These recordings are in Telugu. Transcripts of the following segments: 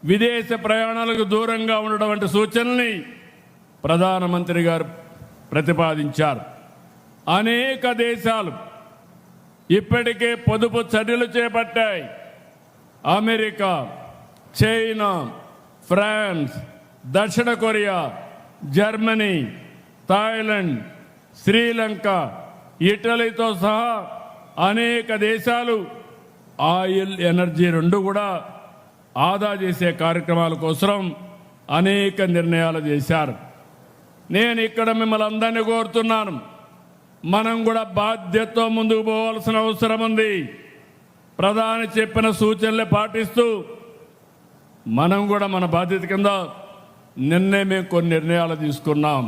విదేశ ప్రయాణాలకు దూరంగా ఉండడం వంటి సూచనల్ని ప్రధానమంత్రి గారు ప్రతిపాదించారు. అనేక దేశాలు ఇప్పటికే పొదుపు చర్యలు చేపట్టాయి. అమెరికా, చైనా, ఫ్రాన్స్, దక్షిణ కొరియా, జర్మనీ, థాయిలాండ్, శ్రీలంక, ఇటలీతో సహా అనేక దేశాలు ఆయిల్, ఎనర్జీ రెండు కూడా ఆదా చేసే కార్యక్రమాల కోసం అనేక నిర్ణయాలు చేశారు. నేను ఇక్కడ మిమ్మల్ని అందరినీ కోరుతున్నాను, మనం కూడా బాధ్యతతో ముందుకు పోవాల్సిన అవసరం ఉంది. ప్రధాని చెప్పిన సూచనలు పాటిస్తూ మనం కూడా మన బాధ్యత కింద నిన్నే మేము కొన్ని నిర్ణయాలు తీసుకున్నాం.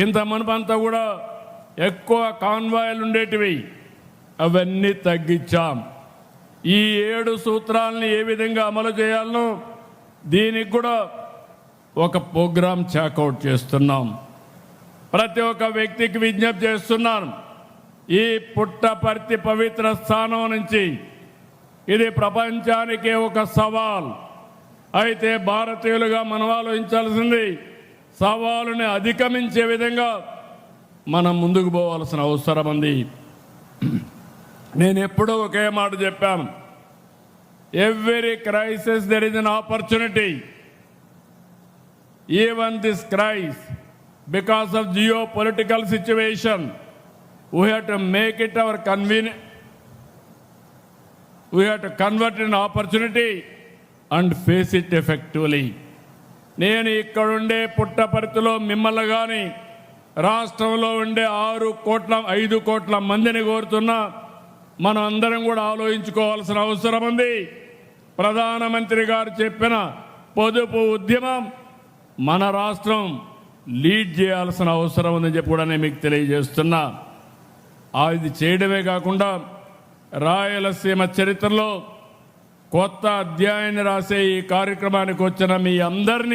ఇంత మునుపంతా కూడా ఎక్కువ కాన్వాయిలు ఉండేటివి, అవన్నీ తగ్గించాం. ఈ 7 సూత్రాలని ఏ విధంగా అమలు చేయాలనో దీనికి కూడా ఒక ప్రోగ్రాం చాకౌట్ చేస్తున్నాం. ప్రతి ఒక్క వ్యక్తికి విజ్ఞప్తి చేస్తున్నాను, ఈ పుట్టపర్తి పవిత్ర స్థానం నుంచి ఇది ప్రపంచానికే ఒక సవాల్. అయితే భారతీయులుగా మనం ఆలోచించాల్సింది సవాలుని అధిగమించే విధంగా మనం ముందుకు పోవాల్సిన అవసరం ఉంది. నేను ఎప్పుడూ ఒకే మాట చెప్పాను, every crisis there is an opportunity. Even this crisis because of geopolitical situation, we have to make it our convenient. We have to convert it in opportunity and face it effectively. నేను ఇక్కడుండే పుట్టపర్తిలో మిమ్మల్ని కానీ రాష్ట్రంలో ఉండే 5 కోట్ల మందిని కోరుతున్నా, మనం అందరం కూడా ఆలోచించుకోవాల్సిన అవసరం ఉంది. ప్రధానమంత్రి గారు చెప్పిన పొదుపు ఉద్యమం మన రాష్ట్రం లీడ్ చేయాల్సిన అవసరం ఉందని చెప్పి కూడా నేను మీకు తెలియజేస్తున్నా. ఇది చేయడమే కాకుండా రాయలసీమ చరిత్రలో కొత్త అధ్యాయాన్ని రాసే ఈ కార్యక్రమానికి వచ్చిన మీ అందరినీ